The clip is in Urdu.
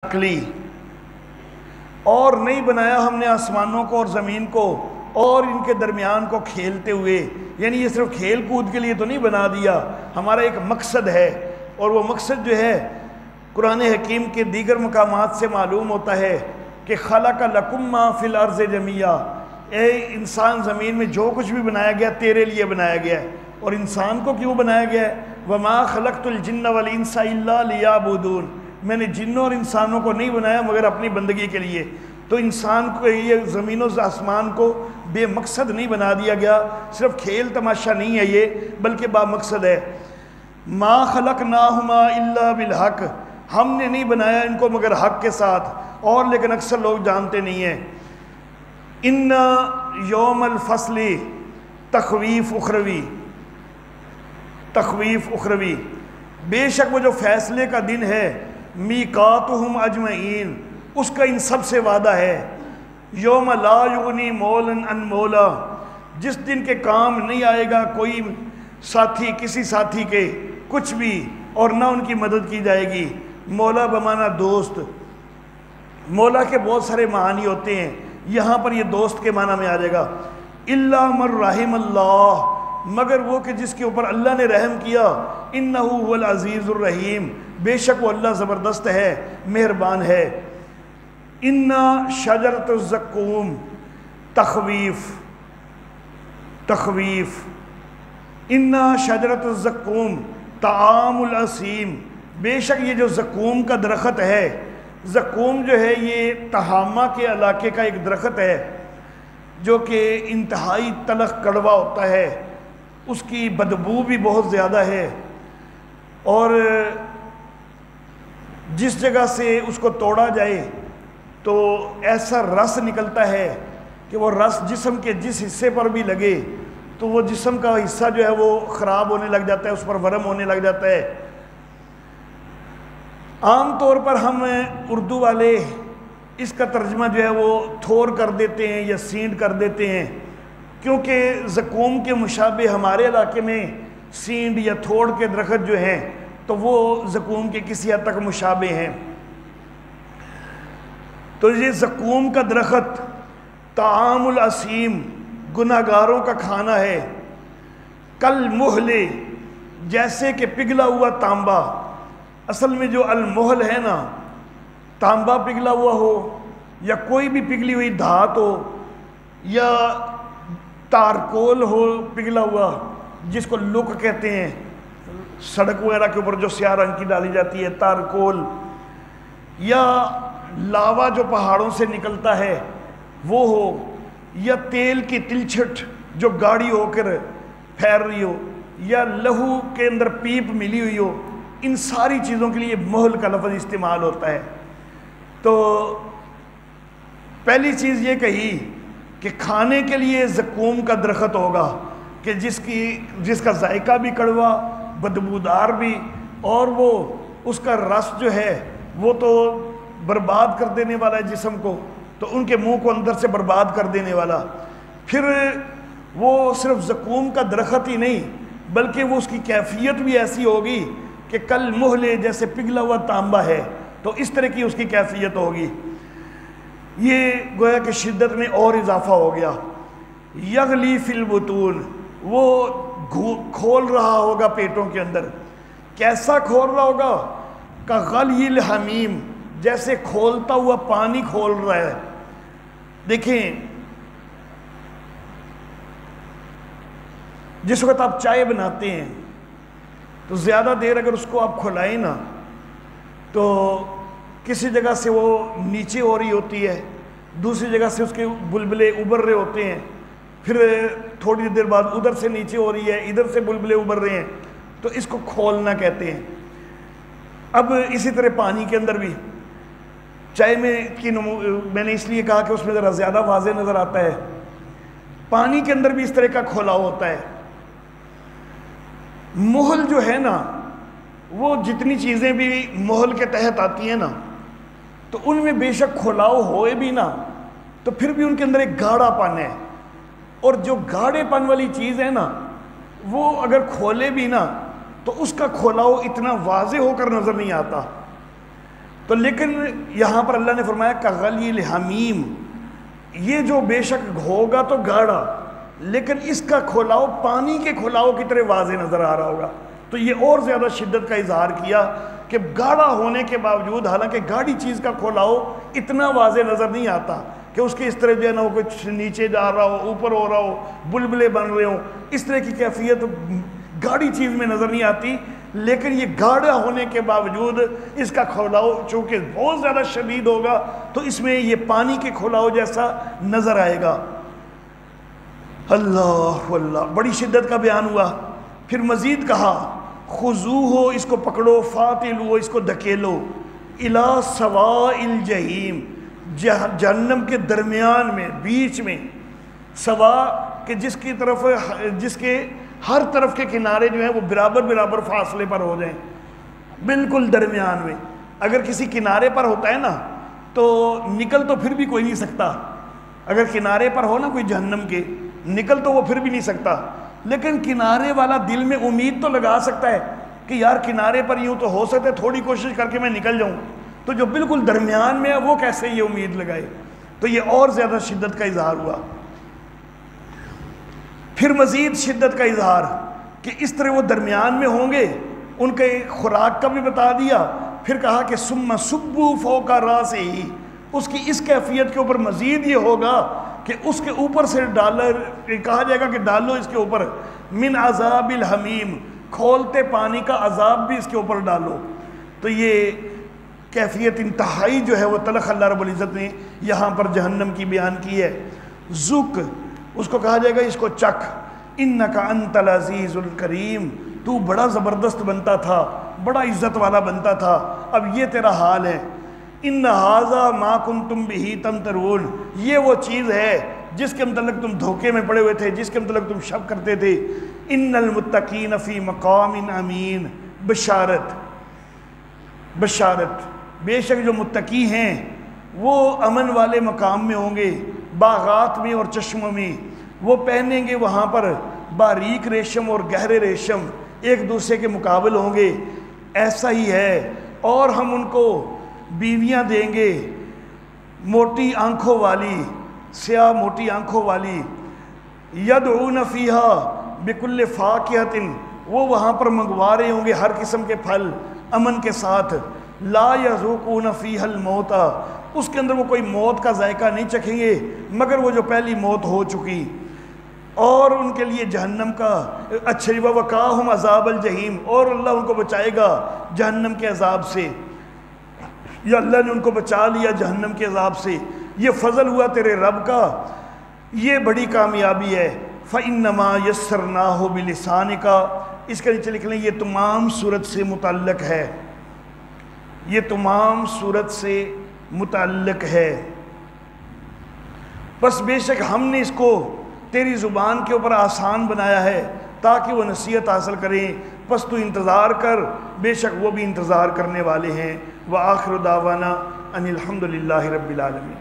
عقلی، اور نہیں بنایا ہم نے آسمانوں کو اور زمین کو اور ان کے درمیان کو کھیلتے ہوئے، یعنی یہ صرف کھیل کود کے لیے تو نہیں بنا دیا، ہمارا ایک مقصد ہے، اور وہ مقصد جو ہے قرآن حکیم کے دیگر مقامات سے معلوم ہوتا ہے کہ خلق لکم ما فی الارض جمیعا، اے انسان زمین میں جو کچھ بھی بنایا گیا تیرے لیے بنایا گیا ہے۔ اور انسان کو کیوں بنایا گیا ہے؟ وما خلقت الجن والانس الا لیعبدون، میں نے جنوں اور انسانوں کو نہیں بنایا مگر اپنی بندگی کے لیے۔ تو انسان کو یہ زمین و آسمان کو بے مقصد نہیں بنا دیا گیا، صرف کھیل تماشا نہیں ہے یہ، بلکہ با مقصد ہے۔ ما خلقناہما الا بالحق، ہم نے نہیں بنایا ان کو مگر حق کے ساتھ، اور لیکن اکثر لوگ جانتے نہیں ہیں۔ ان یوم الفصل تخویف اخروی، تخویف اخروی، بے شک وہ جو فیصلے کا دن ہے، میقاتہم اجمعین، اس کا ان سب سے وعدہ ہے۔ یوم لا یغنی مولا عن مولا، جس دن کے کام نہیں آئے گا کوئی ساتھی کسی ساتھی کے کچھ بھی، اور نہ ان کی مدد کی جائے گی۔ مولا بمانا دوست، مولا کے بہت سارے معانی ہوتے ہیں، یہاں پر یہ دوست کے معنی میں آ جائے گا۔ الا من رحم اللہ، مگر وہ کہ جس کے اوپر اللہ نے رحم کیا۔ انہ هو العزیز الرحیم، بے شک وہ اللہ زبردست ہے، مہربان ہے۔ ان شجرۃ الزقوم، تخویف، تخویف، ان شجرۃ الزقوم طعام الاسیم، بے شک یہ جو زقوم کا درخت ہے، زقوم جو ہے یہ تہامہ کے علاقے کا ایک درخت ہے جو کہ انتہائی تلخ کڑوا ہوتا ہے، اس کی بدبو بھی بہت زیادہ ہے، اور جس جگہ سے اس کو توڑا جائے تو ایسا رس نکلتا ہے کہ وہ رس جسم کے جس حصے پر بھی لگے تو وہ جسم کا حصہ جو ہے وہ خراب ہونے لگ جاتا ہے، اس پر ورم ہونے لگ جاتا ہے۔ عام طور پر ہم اردو والے اس کا ترجمہ جو ہے وہ تھور کر دیتے ہیں یا سینڈ کر دیتے ہیں، کیونکہ زقوم کے مشابہ ہمارے علاقے میں سینڈ یا تھوڑ کے درخت جو ہیں تو وہ زقوم کے کسی حد تک مشابہ ہیں۔ تو یہ زقوم کا درخت طعام الاسیم، گناہگاروں کا کھانا ہے۔ کل مہلے، جیسے کہ پگھلا ہوا تانبا، اصل میں جو المحل ہے نا، تانبا پگھلا ہوا ہو یا کوئی بھی پگھلی ہوئی دھات ہو یا تارکول ہو پگھلا ہوا، جس کو لک کہتے ہیں، سڑک وغیرہ کے اوپر جو سیاہ رنگ کی ڈالی جاتی ہے تارکول، یا لاوا جو پہاڑوں سے نکلتا ہے وہ ہو، یا تیل کی تلچھٹ جو گاڑی ہو کر پھیر رہی ہو، یا لہو کے اندر پیپ ملی ہوئی ہو، ان ساری چیزوں کے لیے محل کا لفظ استعمال ہوتا ہے۔ تو پہلی چیز یہ کہی کہ کھانے کے لیے زقوم کا درخت ہوگا کہ جس کا ذائقہ بھی کڑوا، بدبودار بھی، اور وہ اس کا رس جو ہے وہ تو برباد کر دینے والا ہے جسم کو، تو ان کے منہ کو اندر سے برباد کر دینے والا۔ پھر وہ صرف زقوم کا درخت ہی نہیں بلکہ وہ اس کی کیفیت بھی ایسی ہوگی کہ کل مہلے، جیسے پگھلا ہوا تانبا ہے تو اس طرح کی اس کی کیفیت ہوگی۔ یہ گویا کہ شدت میں اور اضافہ ہو گیا۔ یغلی فی البطون، وہ کھول رہا ہوگا پیٹوں کے اندر۔ کیسا کھول رہا ہوگا؟ کغلی الحمیم، جیسے کھولتا ہوا پانی کھول رہا ہے۔ دیکھیں، جس وقت آپ چائے بناتے ہیں تو زیادہ دیر اگر اس کو آپ کھلائیں نا تو کسی جگہ سے وہ نیچے ہو رہی ہوتی ہے، دوسری جگہ سے اس کے بلبلے ابھر رہے ہوتے ہیں، پھر تھوڑی دیر بعد ادھر سے نیچے ہو رہی ہے، ادھر سے بلبلے ابھر رہے ہیں، تو اس کو کھولنا کہتے ہیں۔ اب اسی طرح پانی کے اندر بھی چائے میں نے اس لیے کہا کہ اس میں ذرا زیادہ واضح نظر آتا ہے، پانی کے اندر بھی اس طرح کا کھولاؤ ہوتا ہے۔ محل جو ہے نا، وہ جتنی چیزیں بھی محل کے تحت آتی ہیں نا تو ان میں بے شک کھولاؤ ہوئے بھی نا تو پھر بھی ان کے اندر ایک گاڑھا پن ہے، اور جو گاڑھے پن والی چیز ہے نا وہ اگر کھولے بھی نا تو اس کا کھولاؤ اتنا واضح ہو کر نظر نہیں آتا۔ تو لیکن یہاں پر اللہ نے فرمایا کغلی الحمیم، یہ جو بے شک ہوگا تو گاڑھا، لیکن اس کا کھولاؤ پانی کے کھولاؤ کی طرح واضح نظر آ رہا ہوگا۔ تو یہ اور زیادہ شدت کا اظہار کیا کہ گاڑھا ہونے کے باوجود، حالانکہ گاڑھی چیز کا کھولاؤ اتنا واضح نظر نہیں آتا کہ اس کے اس طرح جو ہے نا وہ کچھ نیچے جا رہا ہو، اوپر ہو رہا ہو، بلبلے بن رہے ہوں، اس طرح کی کیفیت گاڑھی چیز میں نظر نہیں آتی، لیکن یہ گاڑھا ہونے کے باوجود اس کا کھولاؤ چونکہ بہت زیادہ شدید ہوگا تو اس میں یہ پانی کے کھولاؤ جیسا نظر آئے گا۔ اللہ اللہ، بڑی شدت کا بیان ہوا۔ پھر مزید کہا خذوہ، اس کو پکڑو، فاتلو، اس کو دھکیلو، الی سواء الجحیم، جہنم کے درمیان میں، بیچ میں، سوا کہ جس کی طرف، جس کے ہر طرف کے کنارے جو ہیں وہ برابر برابر فاصلے پر ہو جائیں، بالکل درمیان میں۔ اگر کسی کنارے پر ہوتا ہے نا تو نکل تو پھر بھی کوئی نہیں سکتا، اگر کنارے پر ہو نا کوئی جہنم کے، نکل تو وہ پھر بھی نہیں سکتا، لیکن کنارے والا دل میں امید تو لگا سکتا ہے کہ یار کنارے پر یوں تو ہو سکتا ہے، تھوڑی کوشش کر کے میں نکل جاؤں، تو جو بالکل درمیان میں ہے وہ کیسے یہ امید لگائے؟ تو یہ اور زیادہ شدت کا اظہار ہوا۔ پھر مزید شدت کا اظہار کہ اس طرح وہ درمیان میں ہوں گے، ان کے خوراک کا بھی بتا دیا، پھر کہا کہ ثم صبوا فوق راسہ، اس کی اس کیفیت کے اوپر مزید یہ ہوگا کہ اس کے اوپر سے کہا جائے گا کہ ڈالو اس کے اوپر من عذاب الحمیم، کھولتے پانی کا عذاب بھی اس کے اوپر ڈالو۔ تو یہ کیفیت انتہائی جو ہے وہ تلخ اللہ رب العزت نے یہاں پر جہنم کی بیان کی ہے۔ ذُق، اس کو کہا جائے گا اس کو چکھ، انک انت العزیز الکریم، تو بڑا زبردست بنتا تھا، بڑا عزت والا بنتا تھا، اب یہ تیرا حال ہے۔ ان ھذا ما کنتم بہ تمترون، یہ وہ چیز ہے جس کے متعلق تم دھوکے میں پڑے ہوئے تھے، جس کے متعلق تم شک کرتے تھے۔ ان المتقین فی مقام امین، بشارت بشارت، بے شک جو متقی ہیں وہ امن والے مقام میں ہوں گے، باغات میں اور چشموں میں، وہ پہنیں گے وہاں پر باریک ریشم اور گہرے ریشم، ایک دوسرے کے مقابل ہوں گے، ایسا ہی ہے۔ اور ہم ان کو بیویاں دیں گے موٹی آنکھوں والی، سیاہ موٹی آنکھوں والی، یدعون فیہا بکل فاکہۃ، وہ وہاں پر منگوا رہے ہوں گے ہر قسم کے پھل امن کے ساتھ، لا یذوقون فیہا الموت، اس کے اندر وہ کوئی موت کا ذائقہ نہیں چکھیں گے مگر وہ جو پہلی موت ہو چکی، اور ان کے لیے جہنم کا اچھا، وقاہم عذاب الجحیم، اور اللہ ان کو بچائے گا جہنم کے عذاب سے، یا اللہ نے ان کو بچا لیا جہنم کے عذاب سے۔ یہ فضل ہوا تیرے رب کا، یہ بڑی کامیابی ہے۔ فَإِنَّمَا يَسَّرْنَاهُ بِلِسَانِكَ، اس کے نیچے لکھ لیں یہ تمام صورت سے متعلق ہے، یہ تمام صورت سے متعلق ہے، بس بے شک ہم نے اس کو تیری زبان کے اوپر آسان بنایا ہے تاکہ وہ نصیحت حاصل کریں، پس تو انتظار کر، بے شک وہ بھی انتظار کرنے والے ہیں۔ وآخر دعوانا ان الحمد للہ رب العالمین۔